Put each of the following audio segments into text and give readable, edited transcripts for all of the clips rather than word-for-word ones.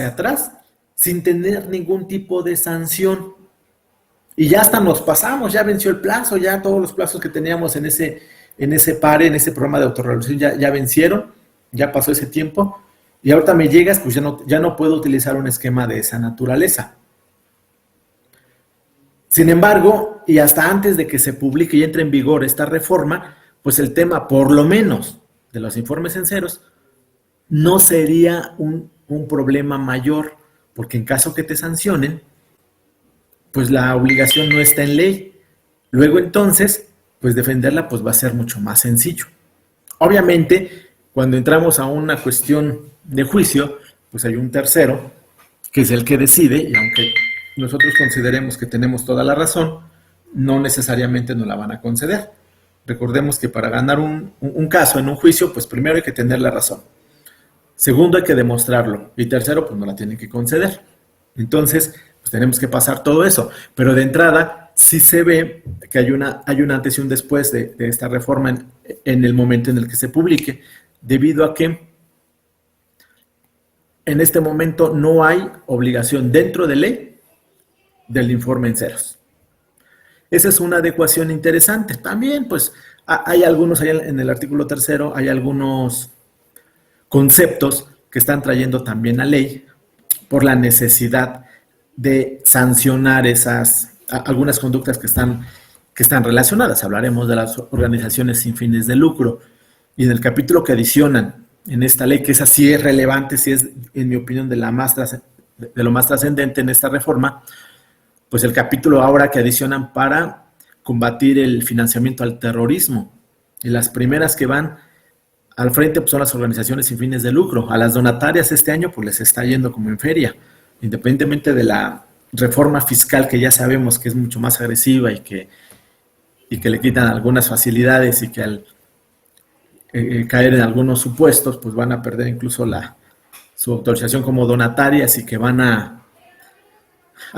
atrás sin tener ningún tipo de sanción. Y ya hasta nos pasamos, ya venció el plazo, ya todos los plazos que teníamos en ese PARE, en ese programa de autorregulación, ya vencieron, ya pasó ese tiempo, y ahorita me llegas, pues ya no puedo utilizar un esquema de esa naturaleza. Sin embargo, y hasta antes de que se publique y entre en vigor esta reforma, pues el tema, por lo menos, de los informes en ceros, no sería un problema mayor, porque en caso que te sancionen, pues la obligación no está en ley. Luego entonces, pues defenderla pues va a ser mucho más sencillo. Obviamente, cuando entramos a una cuestión de juicio, pues hay un tercero, que es el que decide, y aunque nosotros consideremos que tenemos toda la razón, no necesariamente nos la van a conceder. Recordemos que para ganar un caso en un juicio, pues primero hay que tener la razón. Segundo, hay que demostrarlo. Y tercero, pues no la tienen que conceder. Entonces, pues tenemos que pasar todo eso. Pero de entrada, sí se ve que hay un antes y un después de esta reforma en el momento en el que se publique, debido a que en este momento no hay obligación dentro de ley del informe en ceros. Esa es una adecuación interesante. También, pues, hay algunos, en el artículo tercero, hay algunos conceptos que están trayendo también a ley por la necesidad de sancionar algunas conductas que están relacionadas. Hablaremos de las organizaciones sin fines de lucro. Y en el capítulo que adicionan en esta ley, que esa sí es relevante, sí es, en mi opinión, de lo más trascendente en esta reforma, pues el capítulo ahora que adicionan para combatir el financiamiento al terrorismo. Y las primeras que van al frente pues son las organizaciones sin fines de lucro. A las donatarias este año pues les está yendo como en feria, independientemente de la reforma fiscal que ya sabemos que es mucho más agresiva y que le quitan algunas facilidades y que al caer en algunos supuestos pues van a perder incluso su autorización como donatarias y que van a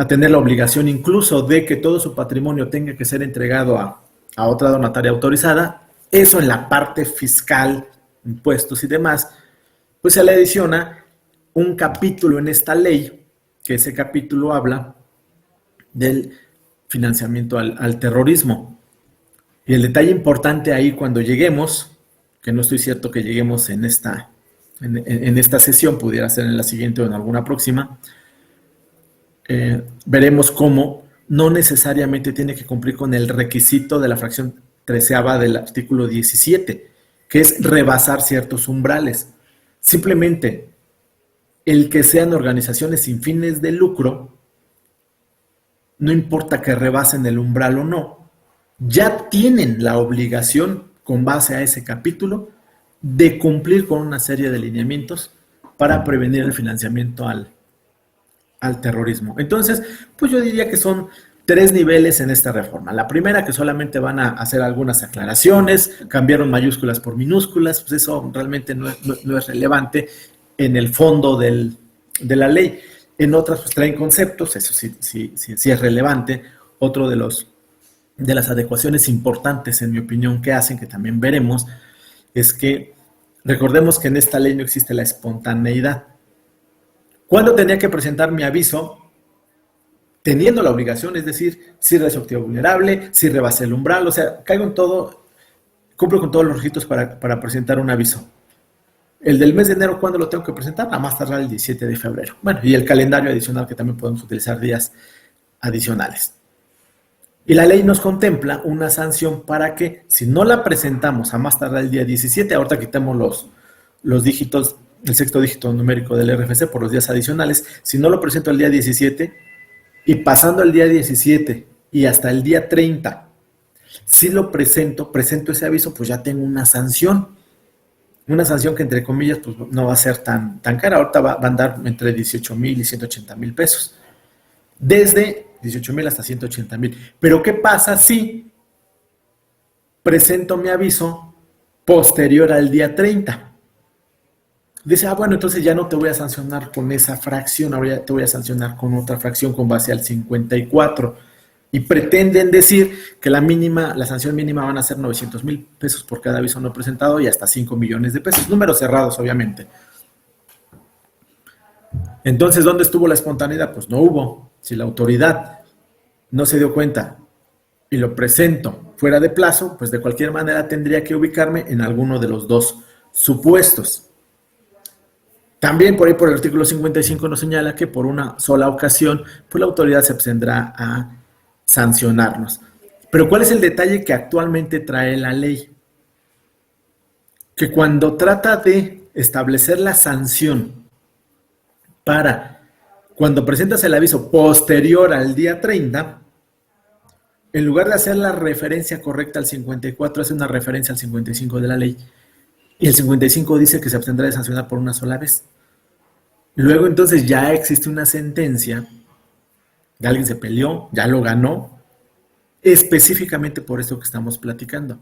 tener la obligación incluso de que todo su patrimonio tenga que ser entregado a otra donataria autorizada. Eso en la parte fiscal, impuestos y demás, pues se le adiciona un capítulo en esta ley, que ese capítulo habla del financiamiento al terrorismo. Y el detalle importante ahí cuando lleguemos, que no estoy cierto que lleguemos en esta sesión, pudiera ser en la siguiente o en alguna próxima, veremos cómo no necesariamente tiene que cumplir con el requisito de la fracción 13ª del artículo 17, que es rebasar ciertos umbrales. Simplemente el que sean organizaciones sin fines de lucro, no importa que rebasen el umbral o no, ya tienen la obligación, con base a ese capítulo, de cumplir con una serie de lineamientos para prevenir el financiamiento al terrorismo. Entonces, pues yo diría que son 3 niveles en esta reforma. La primera, que solamente van a hacer algunas aclaraciones, cambiaron mayúsculas por minúsculas, pues eso realmente no es relevante en el fondo de la ley. En otras, pues traen conceptos, eso sí es relevante. Otro de las adecuaciones importantes, en mi opinión, que hacen, que también veremos, es que recordemos que en esta ley no existe la espontaneidad. ¿Cuándo tenía que presentar mi aviso? Teniendo la obligación, es decir, si era activo vulnerable, si rebasé el umbral, o sea, caigo en todo, cumplo con todos los requisitos para presentar un aviso. El del mes de enero, ¿cuándo lo tengo que presentar? A más tardar el 17 de febrero. Bueno, y el calendario adicional, que también podemos utilizar días adicionales. Y la ley nos contempla una sanción para que, si no la presentamos a más tardar el día 17, ahorita quitamos los dígitos, el sexto dígito numérico del RFC por los días adicionales, si no lo presento el día 17, y pasando el día 17 y hasta el día 30, si lo presento ese aviso, pues ya tengo una sanción. Una sanción que, entre comillas, pues no va a ser tan cara. Ahorita va a andar entre 18,000 y 180,000 pesos. Desde 18,000 hasta 180,000. Pero ¿qué pasa si presento mi aviso posterior al día 30? Dice, bueno, entonces ya no te voy a sancionar con esa fracción, ahora te voy a sancionar con otra fracción con base al 54. Y pretenden decir que la sanción mínima van a ser 900,000 pesos por cada aviso no presentado y hasta 5 millones de pesos. Números cerrados, obviamente. Entonces, ¿dónde estuvo la espontaneidad? Pues no hubo. Si la autoridad no se dio cuenta y lo presento fuera de plazo, pues de cualquier manera tendría que ubicarme en alguno de los dos supuestos. También por ahí por el artículo 55 nos señala que por una sola ocasión, pues la autoridad se abstendrá a sancionarnos. Pero ¿cuál es el detalle que actualmente trae la ley? Que cuando trata de establecer la sanción para cuando presentas el aviso posterior al día 30, en lugar de hacer la referencia correcta al 54, hace una referencia al 55 de la ley. Y el 55 dice que se abstendrá de sancionar por una sola vez. Luego entonces ya existe una sentencia, de alguien se peleó, ya lo ganó, específicamente por esto que estamos platicando.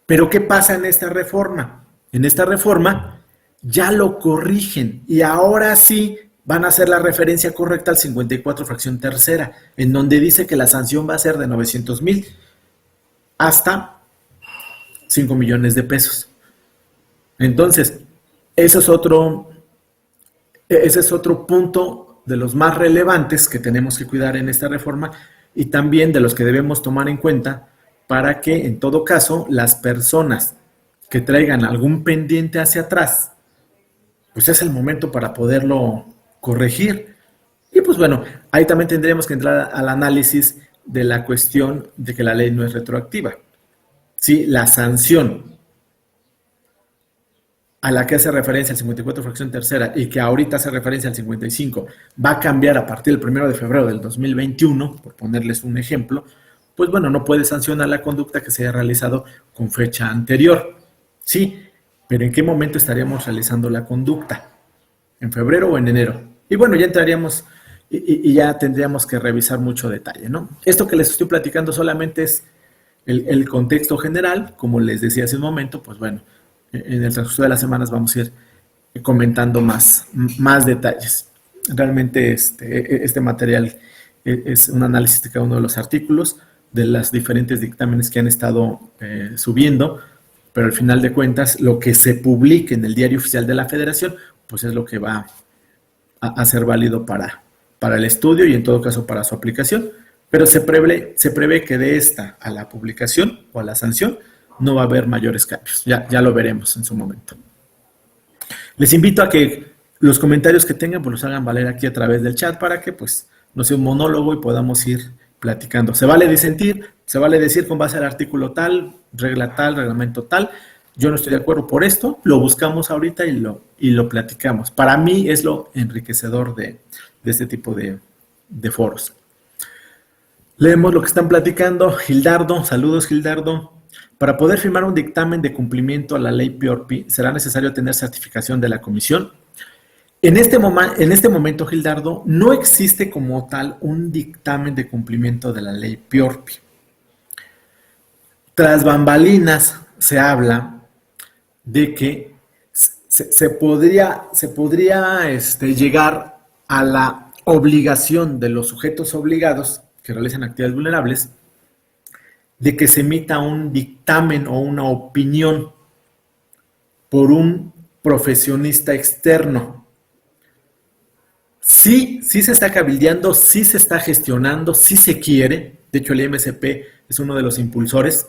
Pero ¿qué pasa en esta reforma? En esta reforma ya lo corrigen y ahora sí van a hacer la referencia correcta al 54 fracción tercera, en donde dice que la sanción va a ser de 900,000 hasta 5 millones de pesos. Entonces, ese es otro punto de los más relevantes que tenemos que cuidar en esta reforma y también de los que debemos tomar en cuenta para que, en todo caso, las personas que traigan algún pendiente hacia atrás, pues es el momento para poderlo corregir. Y pues bueno, ahí también tendríamos que entrar al análisis de la cuestión de que la ley no es retroactiva. Sí, la sanción a la que hace referencia el 54 fracción tercera y que ahorita hace referencia al 55 va a cambiar a partir del 1 de febrero del 2021, por ponerles un ejemplo, pues bueno, no puede sancionar la conducta que se haya realizado con fecha anterior. Sí, pero ¿en qué momento estaríamos realizando la conducta? ¿En febrero o en enero? Y bueno, ya entraríamos y ya tendríamos que revisar mucho detalle, ¿no? Esto que les estoy platicando solamente es el contexto general, como les decía hace un momento, pues bueno, en el transcurso de las semanas vamos a ir comentando más detalles. Realmente este material es un análisis de cada uno de los artículos, de los diferentes dictámenes que han estado subiendo, pero al final de cuentas lo que se publique en el Diario Oficial de la Federación, pues es lo que va a ser válido para el estudio y en todo caso para su aplicación, pero se prevé que de esta a la publicación o a la sanción no va a haber mayores cambios. Ya lo veremos en su momento. Les invito a que los comentarios que tengan pues los hagan valer aquí a través del chat para que pues no sea un monólogo y podamos ir platicando. Se vale disentir, se vale decir con base al artículo tal, regla tal, reglamento tal. Yo no estoy de acuerdo por esto, lo buscamos ahorita y lo platicamos. Para mí es lo enriquecedor de este tipo de foros. Leemos lo que están platicando. Gildardo, saludos Gildardo. Para poder firmar un dictamen de cumplimiento a la ley PIORPI, ¿será necesario tener certificación de la comisión? En este momento, Gildardo, no existe como tal un dictamen de cumplimiento de la ley PIORPI. Tras bambalinas se habla de que se podría llegar a la obligación de los sujetos obligados que realizan actividades vulnerables de que se emita un dictamen o una opinión por un profesionista externo. Sí se está cabildeando, sí se está gestionando, sí se quiere. De hecho, el IMSP es uno de los impulsores,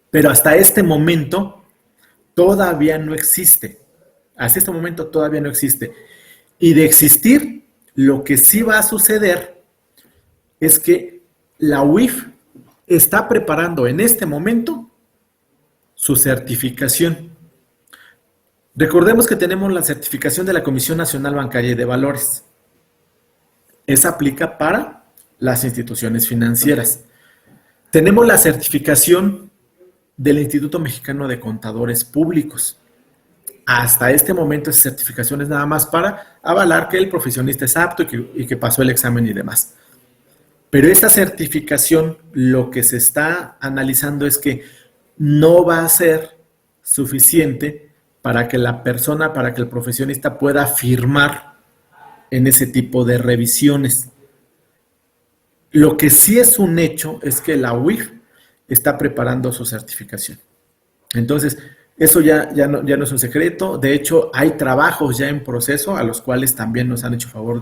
pero hasta este momento todavía no existe. Hasta este momento todavía no existe. Y de existir, lo que sí va a suceder es que la UIF está preparando en este momento su certificación. Recordemos que tenemos la certificación de la Comisión Nacional Bancaria y de Valores. Esa aplica para las instituciones financieras. Tenemos la certificación del Instituto Mexicano de Contadores Públicos. Hasta este momento esa certificación es nada más para avalar que el profesionista es apto y que pasó el examen y demás. Pero esta certificación, lo que se está analizando es que no va a ser suficiente para que la persona, para que el profesionista pueda firmar en ese tipo de revisiones. Lo que sí es un hecho es que la UIF está preparando su certificación. Entonces, Eso ya no es un secreto. De hecho, hay trabajos ya en proceso a los cuales también nos han hecho favor